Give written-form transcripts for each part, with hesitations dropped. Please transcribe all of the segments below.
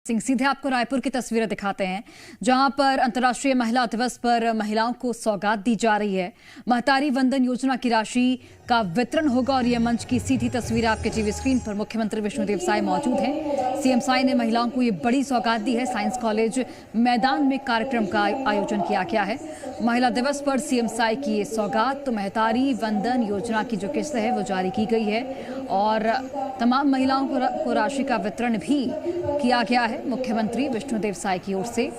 सिंह सीधे आपको रायपुर की तस्वीरें दिखाते हैं, जहां पर अंतर्राष्ट्रीय महिला दिवस पर महिलाओं को सौगात दी जा रही है। महतारी वंदन योजना की राशि का वितरण होगा और यह मंच की सीधी तस्वीर आपके टीवी स्क्रीन पर। मुख्यमंत्री विष्णुदेव साय मौजूद हैं। सीएम साय ने महिलाओं को ये बड़ी सौगात दी है। साइंस कॉलेज मैदान में कार्यक्रम का आयोजन किया गया है। महिला दिवस पर सीएम साय की ये सौगात तो महतारी वंदन योजना की जो किस्त है वो जारी की गई है और तमाम महिलाओं को राशि का वितरण भी किया गया है। मुख्यमंत्री विष्णुदेव साय की ओर से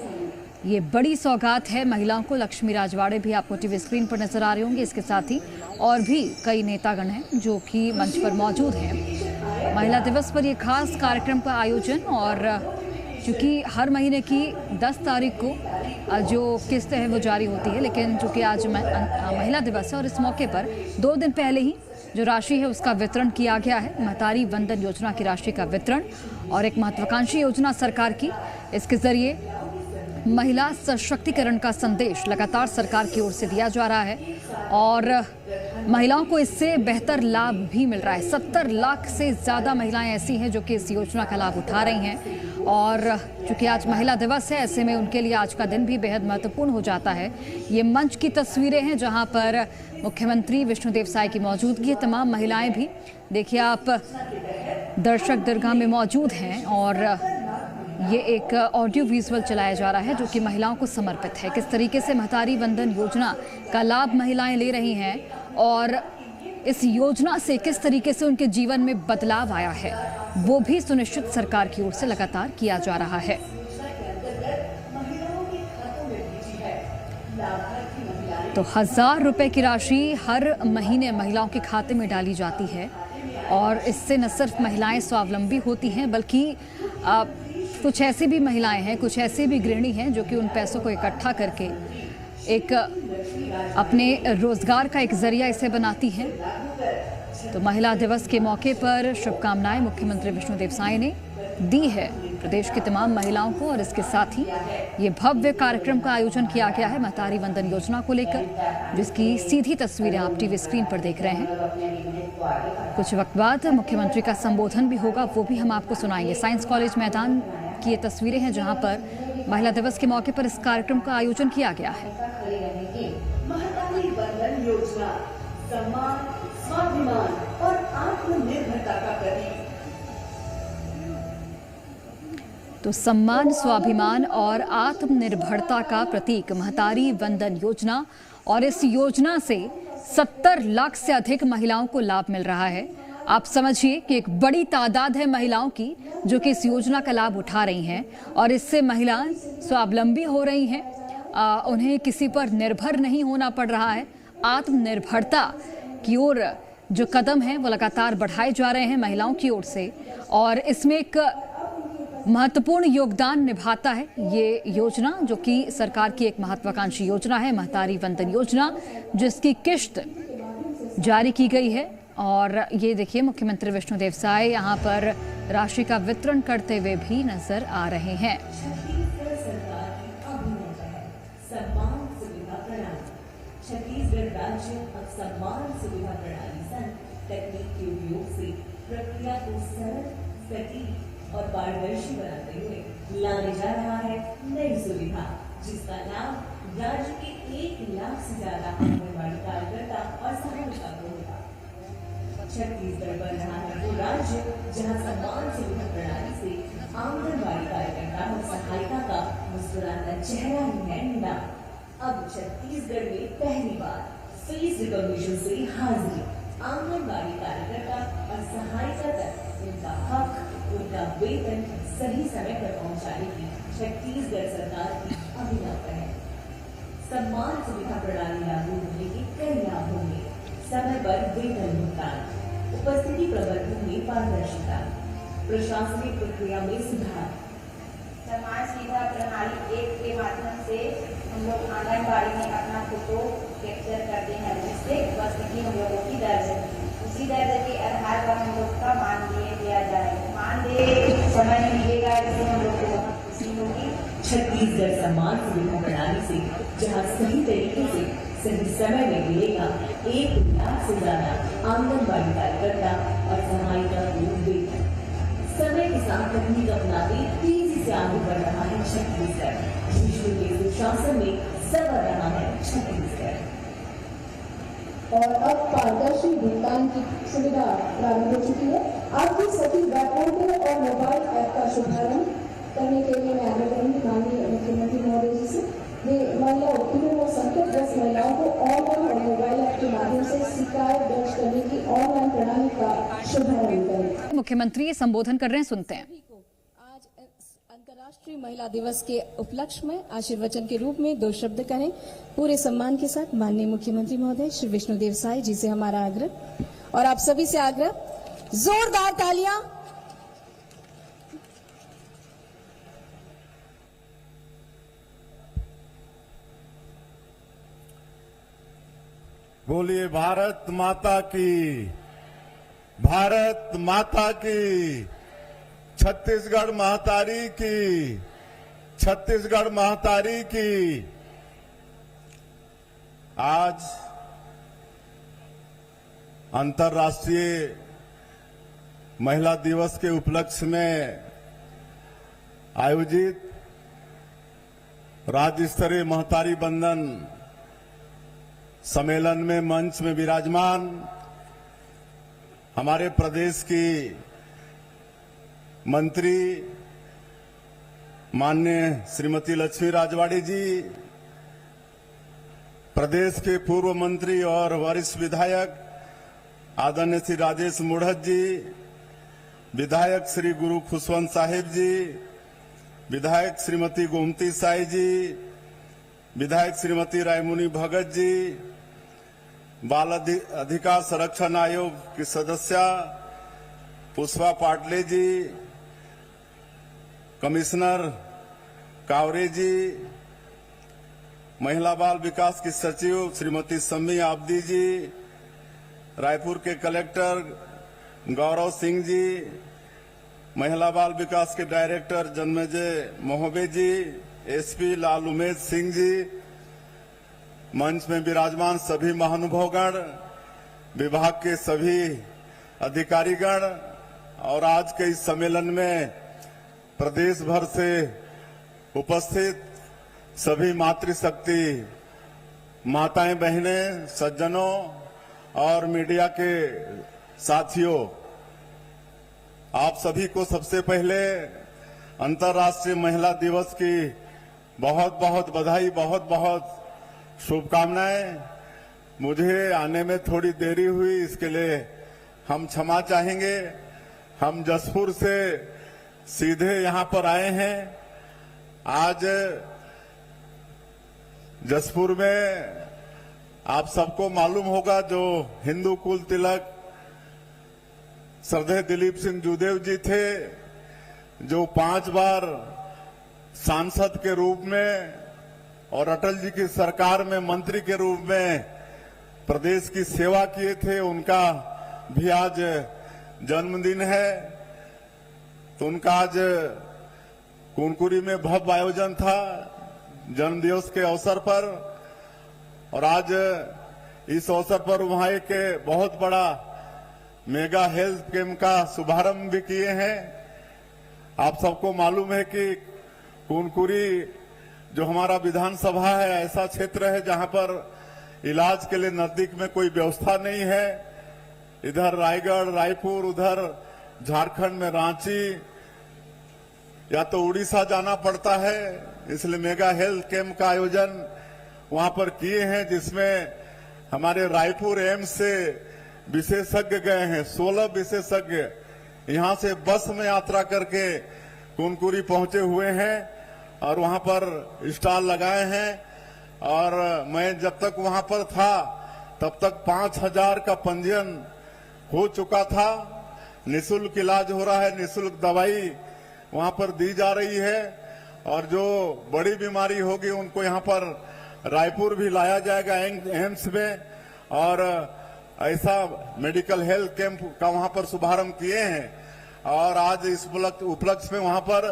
ये बड़ी सौगात है महिलाओं को। लक्ष्मी राजवाड़े भी आपको टीवी स्क्रीन पर नजर आ रहे होंगे। इसके साथ ही और भी कई नेतागण हैं जो कि मंच पर मौजूद हैं। महिला दिवस पर ये खास कार्यक्रम का आयोजन, और चूँकि हर महीने की 10 तारीख को जो किस्त है वो जारी होती है, लेकिन चूँकि आज महिला दिवस है और इस मौके पर 2 दिन पहले ही जो राशि है उसका वितरण किया गया है। महतारी वंदन योजना की राशि का वितरण और एक महत्वाकांक्षी योजना सरकार की, इसके जरिए महिला सशक्तिकरण का संदेश लगातार सरकार की ओर से दिया जा रहा है और महिलाओं को इससे बेहतर लाभ भी मिल रहा है। 70 लाख से ज़्यादा महिलाएं ऐसी हैं जो कि इस योजना का लाभ उठा रही हैं और चूँकि आज महिला दिवस है, ऐसे में उनके लिए आज का दिन भी बेहद महत्वपूर्ण हो जाता है। ये मंच की तस्वीरें हैं जहां पर मुख्यमंत्री विष्णुदेव साय की मौजूदगी है। तमाम महिलाएं भी देखिए आप दर्शक दरगाह में मौजूद हैं और ये एक ऑडियो विजुअल चलाया जा रहा है जो कि महिलाओं को समर्पित है। किस तरीके से महतारी वंदन योजना का लाभ महिलाएं ले रही हैं और इस योजना से किस तरीके से उनके जीवन में बदलाव आया है, वो भी सुनिश्चित सरकार की ओर से लगातार किया जा रहा है। तो 1000 रुपए की राशि हर महीने महिलाओं के खाते में डाली जाती है और इससे न सिर्फ महिलाएं स्वावलंबी होती हैं बल्कि कुछ ऐसी भी महिलाएं हैं, कुछ ऐसी भी गृहिणी हैं जो कि उन पैसों को इकट्ठा करके एक अपने रोजगार का एक जरिया इसे बनाती हैं। तो महिला दिवस के मौके पर शुभकामनाएं मुख्यमंत्री विष्णुदेव साय ने दी है प्रदेश की तमाम महिलाओं को और इसके साथ ही ये भव्य कार्यक्रम का आयोजन किया गया है महतारी वंदन योजना को लेकर, जिसकी सीधी तस्वीरें आप टीवी स्क्रीन पर देख रहे हैं। कुछ वक्त बाद मुख्यमंत्री का संबोधन भी होगा, वो भी हम आपको सुनाएंगे। साइंस कॉलेज मैदान की ये तस्वीरें हैं जहां पर महिला दिवस के मौके पर इस कार्यक्रम का आयोजन किया गया है। महतारी वंदन योजना सम्मान, स्वाभिमान और आत्मनिर्भरता का प्रतीक। तो सम्मान, स्वाभिमान और आत्मनिर्भरता का प्रतीक महतारी वंदन योजना, और इस योजना से 70 लाख से अधिक महिलाओं को लाभ मिल रहा है। आप समझिए कि एक बड़ी तादाद है महिलाओं की जो कि इस योजना का लाभ उठा रही हैं और इससे महिलाएं स्वावलंबी हो रही हैं। उन्हें किसी पर निर्भर नहीं होना पड़ रहा है। आत्मनिर्भरता की ओर जो कदम हैं वो लगातार बढ़ाए जा रहे हैं महिलाओं की ओर से और इसमें एक महत्वपूर्ण योगदान निभाता है ये योजना, जो कि सरकार की एक महत्वाकांक्षी योजना है महतारी वंदन योजना, जिसकी किस्त जारी की गई है। और ये देखिए मुख्यमंत्री विष्णुदेव साय यहाँ पर राशि का वितरण करते हुए भी नजर आ रहे हैं। छत्तीसगढ़ राज्य अब सम्मान सुविधा प्रणाली संग तकनीक के उपयोग से प्रक्रिया को सरल, सटीक और पारदर्शी बनाते हुए लाने जा रहा है नई सुविधा, जिसका लाभ राज्य के 1 लाख से ज्यादा आंगनबाड़ी कार्यकर्ता और सहायिका को होगा। छत्तीसगढ़ बन रहा है वो राज्य जहां सम्मान सुविधा प्रणाली से आंगनबाड़ी कार्यकर्ता और सहायिका का मुस्कुराता चेहरा ही है नीलाम। अब छत्तीसगढ़ में पहली बार फेस रिकॉग्निशन से हाजिरी आंगनबाड़ी कार्यकर्ता और सहायिका तक उनका हक, उनका वेतन सही समय पर पहुंचाने की छत्तीसगढ़ सरकार की अभिनव पहल। सम्मान सुविधा प्रणाली लागू होने के कई लाभ होंगे। समय पर वेतन भुगतान, उपस्थिति प्रबंधन में पारदर्शिता, प्रशासनिक प्रक्रिया में सुधार। सम्मान सुविधा प्रणाली 1 के माध्यम से हम लोग आंगनबाड़ी में अपना फोटो कैप्चर करते हैं, जिससे उपस्थिति हम लोगों की दर्ज है। उसी दर्ज के आधार पर हम लोग का मानदेय दिया जाएगा। मानदेय समय में मिलेगा, जिससे हम लोग को बहुत खुशी होगी। छत्तीसगढ़ सम्मान सुविधा प्रणाली से जहां सही तरीके से सही समय में मिलेगा 1 लाख से ज्यादा आंगनबाड़ी कार्यकर्ता और सहायिका को वेतन। समय के साथ तकनीक अपनाते तेजी से से आगे बढ़ रहा है छत्तीसगढ़। विश्व के सुशासन में सवर रहा है छत्तीसगढ़। और अब पारदर्शी भुगतान की सुविधा प्रारंभ हो चुकी है। आज भी सभी वेब पोर्टल और मोबाइल ऐप का शुभारंभ करने के लिए मैं आग्रह करूंगी माननीय मुख्यमंत्री महोदय जी से। वे महिला उत्पीड़न और संकटग्रस्त महिलाओं को ऑनलाइन और मोबाइल ऐप के माध्यम से शिकायत दर्ज करने की ऑनलाइन प्रणाली का शुभारंभ करें। मुख्यमंत्री संबोधन कर रहे हैं, सुनते हैं। आज अंतर्राष्ट्रीय महिला दिवस के उपलक्ष्य में आशीर्वचन के रूप में 2 शब्द कहें। पूरे सम्मान के साथ माननीय मुख्यमंत्री महोदय श्री विष्णुदेव साय जी से हमारा आग्रह और आप सभी से आग्रह, जोरदार तालियां। बोलिए भारत माता की, भारत माता की, छत्तीसगढ़ महतारी की, छत्तीसगढ़ महतारी की। आज अंतर्राष्ट्रीय महिला दिवस के उपलक्ष्य में आयोजित राज्य स्तरीय महतारी बंधन सम्मेलन में मंच में विराजमान हमारे प्रदेश की मंत्री माननीय श्रीमती लक्ष्मी राजवाड़ी जी, प्रदेश के पूर्व मंत्री और वरिष्ठ विधायक आदरणीय श्री राजेश मुढ़त जी, विधायक श्री गुरु खुशवंत साहिब जी, विधायक श्रीमती गोमती साई जी, विधायक श्रीमती रायमुनी भगत जी, बाल अधिकार संरक्षण आयोग की सदस्या पुष्पा पाटले जी, कमिश्नर कावरे जी, महिला बाल विकास की सचिव श्रीमती सम्मी आबदी जी, रायपुर के कलेक्टर गौरव सिंह जी, महिला बाल विकास के डायरेक्टर जन्मेजय मोहबे जी, एसपी लाल उमेश सिंह जी, मंच में विराजमान सभी महानुभावगण, विभाग के सभी अधिकारीगण और आज के इस सम्मेलन में प्रदेश भर से उपस्थित सभी मातृशक्ति माताएं, बहनें, सज्जनों और मीडिया के साथियों, आप सभी को सबसे पहले अंतर्राष्ट्रीय महिला दिवस की बहुत बहुत बधाई, बहुत बहुत शुभकामनाएं। मुझे आने में थोड़ी देरी हुई, इसके लिए हम क्षमा चाहेंगे। हम जसपुर से सीधे यहां पर आए हैं। आज जसपुर में आप सबको मालूम होगा जो हिंदू कुल तिलक श्रद्धेय दिलीप सिंह जूदेव जी थे, जो 5 बार सांसद के रूप में और अटल जी की सरकार में मंत्री के रूप में प्रदेश की सेवा किए थे, उनका भी आज जन्मदिन है। तो उनका आज कुनकुरी में भव्य आयोजन था जन्मदिवस के अवसर पर, और आज इस अवसर पर वहां एक बहुत बड़ा मेगा हेल्थ कैंप का शुभारंभ भी किए हैं। आप सबको मालूम है कि कुनकुरी जो हमारा विधानसभा है, ऐसा क्षेत्र है जहां पर इलाज के लिए नजदीक में कोई व्यवस्था नहीं है। इधर रायगढ़, रायपुर, उधर झारखंड में रांची या तो उड़ीसा जाना पड़ता है, इसलिए मेगा हेल्थ कैंप का आयोजन वहां पर किए हैं, जिसमें हमारे रायपुर एम्स से विशेषज्ञ गए हैं। 16 विशेषज्ञ यहां से बस में यात्रा करके कुनकुरी पहुंचे हुए हैं और वहां पर स्टॉल लगाए हैं। और मैं जब तक वहां पर था तब तक 5000 का पंजीयन हो चुका था। निःशुल्क इलाज हो रहा है, निःशुल्क दवाई वहां पर दी जा रही है, और जो बड़ी बीमारी होगी उनको यहां पर रायपुर भी लाया जाएगा एम्स में, और ऐसा मेडिकल हेल्थ कैंप का वहां पर शुभारंभ किए हैं। और आज इस उपलक्ष्य में वहां पर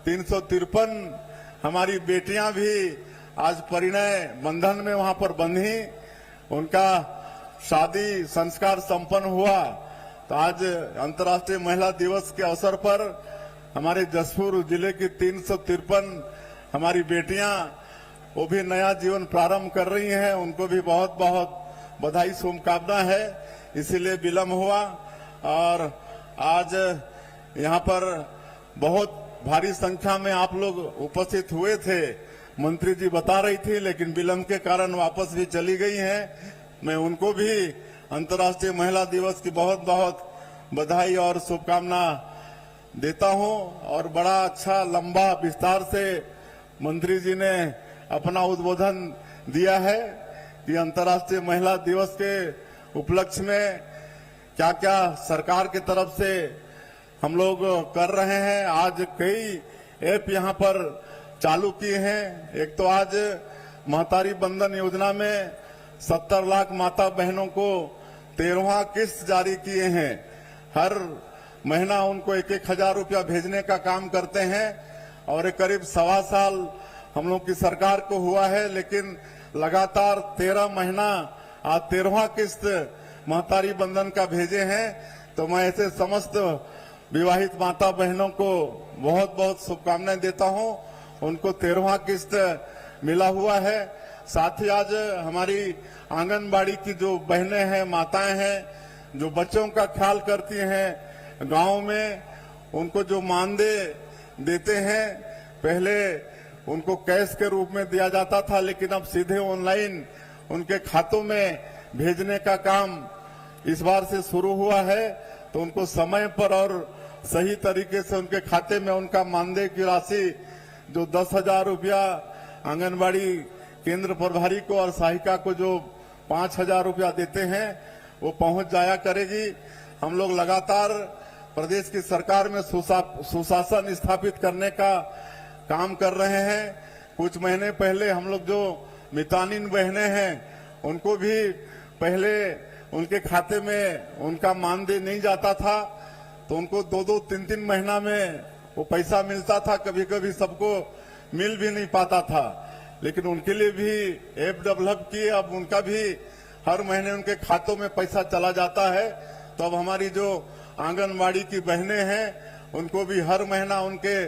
353 हमारी बेटियां भी आज परिणय बंधन में वहां पर बंधी, उनका शादी संस्कार संपन्न हुआ। तो आज अंतर्राष्ट्रीय महिला दिवस के अवसर पर हमारे जसपुर जिले की 353 हमारी बेटियां वो भी नया जीवन प्रारंभ कर रही हैं, उनको भी बहुत बहुत बधाई शुभकामना है। इसीलिए विलम्ब हुआ और आज यहाँ पर बहुत भारी संख्या में आप लोग उपस्थित हुए थे। मंत्री जी बता रही थी, लेकिन विलम्ब के कारण वापस भी चली गई हैं। मैं उनको भी अंतर्राष्ट्रीय महिला दिवस की बहुत बहुत बधाई और शुभकामना देता हूं। और बड़ा अच्छा लंबा विस्तार से मंत्री जी ने अपना उद्बोधन दिया है कि अंतर्राष्ट्रीय महिला दिवस के उपलक्ष्य में क्या क्या सरकार की तरफ से हम लोग कर रहे हैं। आज कई ऐप यहाँ पर चालू किए हैं। एक तो आज महतारी बंधन योजना में 70 लाख माता बहनों को 13वां किस्त जारी किए हैं। हर महीना उनको 1,000 रुपया भेजने का काम करते हैं और करीब 1.25 साल हम लोग की सरकार को हुआ है, लेकिन लगातार 13 महीना आज 13वां किस्त महतारी बंधन का भेजे हैं। तो मैं ऐसे समस्त विवाहित माता बहनों को बहुत बहुत शुभकामनाएं देता हूं। उनको 13वां किस्त मिला हुआ है। साथ ही आज हमारी आंगनबाड़ी की जो बहनें हैं, माताएं हैं, जो बच्चों का ख्याल करती हैं गांव में, उनको जो मानदेय देते हैं, पहले उनको कैश के रूप में दिया जाता था, लेकिन अब सीधे ऑनलाइन उनके खातों में भेजने का काम इस बार से शुरू हुआ है। तो उनको समय पर और सही तरीके से उनके खाते में उनका मानदेय की राशि जो 10,000 रुपया आंगनबाड़ी केंद्र प्रभारी को और सहायिका को जो 5,000 रुपया देते हैं वो पहुंच जाया करेगी। हम लोग लगातार प्रदेश की सरकार में सुशासन स्थापित करने का काम कर रहे हैं। कुछ महीने पहले हम लोग जो मितानिन बहनें हैं उनको भी पहले उनके खाते में उनका मानदेय नहीं जाता था, तो उनको 2-2, 3-3 महीना में वो पैसा मिलता था। कभी कभी सबको मिल भी नहीं पाता था, लेकिन उनके लिए भी ऐप डेवलप किए। अब उनका भी हर महीने उनके खातों में पैसा चला जाता है। तो अब हमारी जो आंगनबाड़ी की बहनें हैं उनको भी हर महीना उनके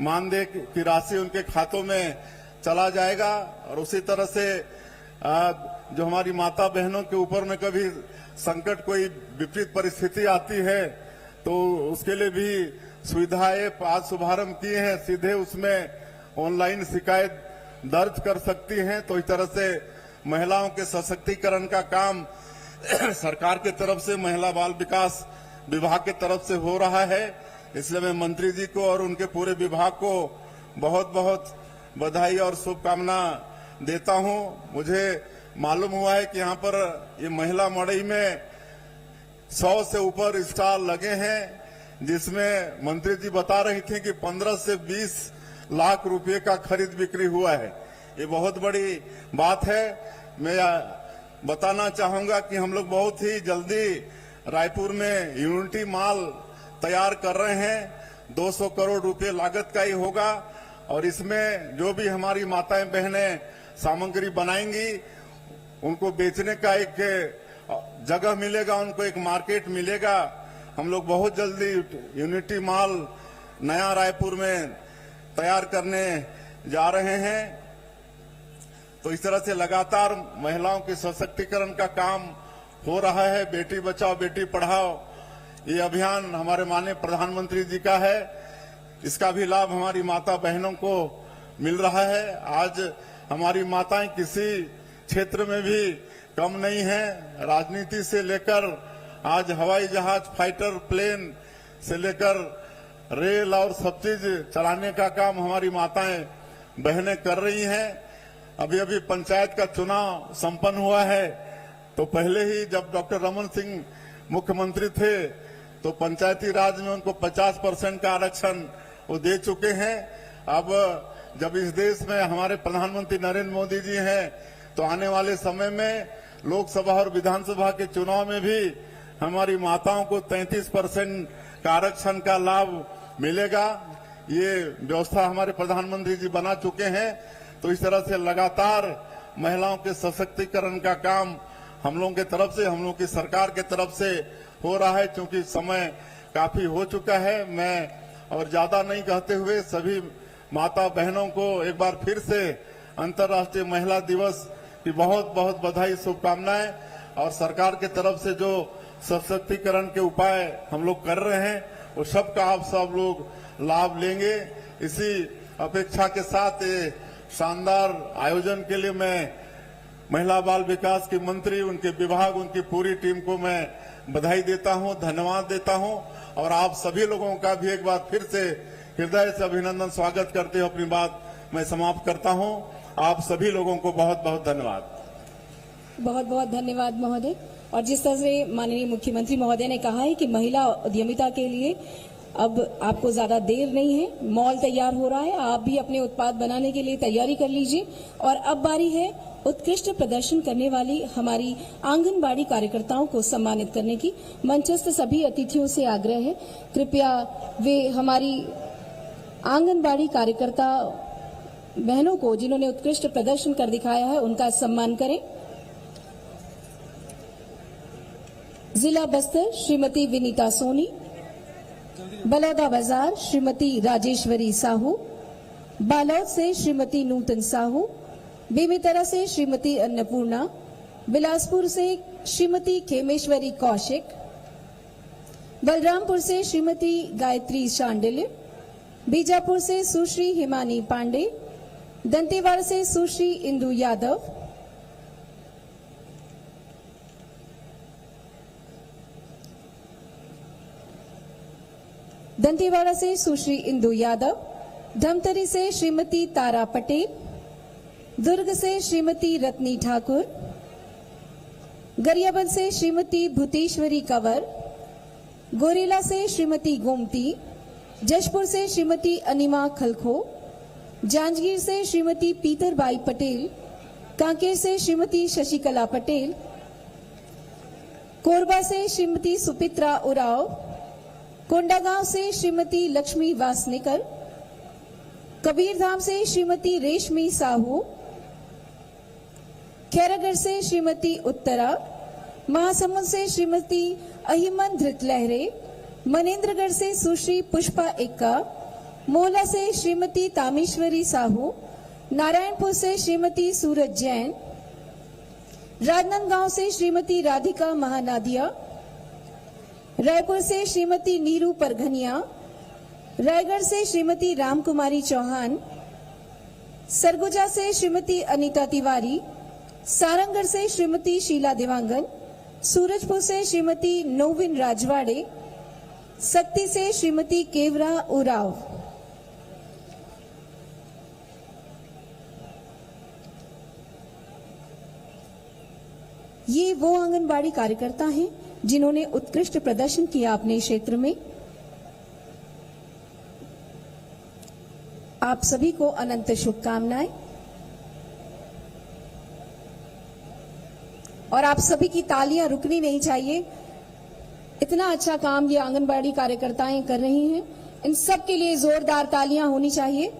मानदेय की राशि उनके खातों में चला जाएगा। और उसी तरह से जो हमारी माता बहनों के ऊपर में कभी संकट, कोई विपरीत परिस्थिति आती है, तो उसके लिए भी सुविधाएं आज शुभारंभ किए हैं। सीधे उसमें ऑनलाइन शिकायत दर्ज कर सकती हैं। तो इस तरह से महिलाओं के सशक्तिकरण का काम सरकार की तरफ से महिला बाल विकास विभाग की तरफ से हो रहा है। इसलिए मैं मंत्री जी को और उनके पूरे विभाग को बहुत बहुत बधाई और शुभकामना देता हूं। मुझे मालूम हुआ है कि यहाँ पर ये महिला मड़ई में 100 से ऊपर स्टॉल लगे हैं, जिसमें मंत्री जी बता रही थी कि 15 से 20 लाख रुपए का खरीद बिक्री हुआ है। ये बहुत बड़ी बात है। मैं बताना चाहूंगा कि हम लोग बहुत ही जल्दी रायपुर में यूनिटी मॉल तैयार कर रहे हैं। 200 करोड़ रुपए लागत का ही होगा और इसमें जो भी हमारी माताएं बहनें सामग्री बनाएंगी उनको बेचने का एक जगह मिलेगा, उनको एक मार्केट मिलेगा। हम लोग बहुत जल्दी यूनिटी मॉल नया रायपुर में तैयार करने जा रहे हैं। तो इस तरह से लगातार महिलाओं के सशक्तिकरण का काम हो रहा है। बेटी बचाओ बेटी पढ़ाओ ये अभियान हमारे माननीय प्रधानमंत्री जी का है। इसका भी लाभ हमारी माता बहनों को मिल रहा है। आज हमारी माताएं किसी क्षेत्र में भी कम नहीं है। राजनीति से लेकर आज हवाई जहाज, फाइटर प्लेन से लेकर रेल और सब चीज चलाने का काम हमारी माताएं बहनें कर रही हैं। अभी अभी पंचायत का चुनाव संपन्न हुआ है, तो पहले ही जब डॉक्टर रमन सिंह मुख्यमंत्री थे तो पंचायती राज में उनको 50% का आरक्षण वो दे चुके हैं। अब जब इस देश में हमारे प्रधानमंत्री नरेंद्र मोदी जी हैं, तो आने वाले समय में लोकसभा और विधानसभा के चुनाव में भी हमारी माताओं को 33% का आरक्षण का लाभ मिलेगा। ये व्यवस्था हमारे प्रधानमंत्री जी बना चुके हैं। तो इस तरह से लगातार महिलाओं के सशक्तिकरण का काम हम लोगों की तरफ से, हम लोगों की सरकार की तरफ से हो रहा है। क्योंकि समय काफी हो चुका है, मैं और ज्यादा नहीं कहते हुए सभी माता बहनों को एक बार फिर से अंतर्राष्ट्रीय महिला दिवस की बहुत बहुत बधाई, शुभकामनाएं। और सरकार के तरफ से जो सशक्तिकरण के उपाय हम लोग कर रहे हैं वो सबका आप सब लोग लाभ लेंगे। इसी अपेक्षा के साथ ये शानदार आयोजन के लिए मैं महिला बाल विकास की मंत्री, उनके विभाग, उनकी पूरी टीम को मैं बधाई देता हूं, धन्यवाद देता हूं। और आप सभी लोगों का भी एक बार फिर से हृदय से अभिनंदन, स्वागत करते हुए अपनी बात मैं समाप्त करता हूं। आप सभी लोगों को बहुत बहुत धन्यवाद। बहुत बहुत धन्यवाद महोदय। और जिस तरह से माननीय मुख्यमंत्री महोदय ने कहा है कि महिला उद्यमिता के लिए अब आपको ज्यादा देर नहीं है, मॉल तैयार हो रहा है, आप भी अपने उत्पाद बनाने के लिए तैयारी कर लीजिए। और अब बारी है उत्कृष्ट प्रदर्शन करने वाली हमारी आंगनबाड़ी कार्यकर्ताओं को सम्मानित करने की। मंचस्थ सभी अतिथियों से आग्रह है, कृपया वे हमारी आंगनबाड़ी कार्यकर्ता बहनों को जिन्होंने उत्कृष्ट प्रदर्शन कर दिखाया है उनका सम्मान करें। जिला बस्तर श्रीमती विनीता सोनी, बलौदा बाजार श्रीमती राजेश्वरी साहू, बालौद से श्रीमती नूतन साहू, बेमेतरा से श्रीमती अन्नपूर्णा, बिलासपुर से श्रीमती खेमेश्वरी कौशिक, बलरामपुर से श्रीमती गायत्री शांडिल्य, बीजापुर से सुश्री हिमानी पांडे, दंतेवाड़ा से सुश्री इंदु यादव, दंतेवाड़ा से सुश्री इंदु यादव, धमतरी से श्रीमती तारा पटेल, दुर्ग से श्रीमती रत्नी ठाकुर, गरियाबंद से श्रीमती भूतेश्वरी कंवर, गोरेला से श्रीमती गोमती, जशपुर से श्रीमती अनिमा खलखो, जांजगीर से श्रीमती पीतरबाई पटेल, कांकेर से श्रीमती शशिकला पटेल, कोरबा से श्रीमती सुपित्रा उराव, कोंडागांव से श्रीमती लक्ष्मी वासनिकर, कबीरधाम से श्रीमती रेशमी साहू, खैरागढ़ से श्रीमती उत्तरा, महासमुंद से श्रीमती अहिमन धृतलहरे, मनेन्द्रगढ़ से सुश्री पुष्पा एक्का, मोहला से श्रीमती तामेश्वरी साहू, नारायणपुर से श्रीमती सूरज जैन, राजनांदगांव से श्रीमती राधिका महानादिया, रायपुर से श्रीमती नीरू परघनिया, रायगढ़ से श्रीमती रामकुमारी चौहान, सरगुजा से श्रीमती अनीता तिवारी, सारंगढ़ से श्रीमती शीला देवांगन, सूरजपुर से श्रीमती नोविन राजवाड़े, सक्ती से श्रीमती केवरा उराव। ये वो आंगनबाड़ी कार्यकर्ता हैं जिन्होंने उत्कृष्ट प्रदर्शन किया अपने क्षेत्र में। आप सभी को अनंत शुभकामनाएं और आप सभी की तालियां रुकनी नहीं चाहिए। इतना अच्छा काम ये आंगनबाड़ी कार्यकर्ताएं कर रही हैं, इन सब के लिए जोरदार तालियां होनी चाहिए।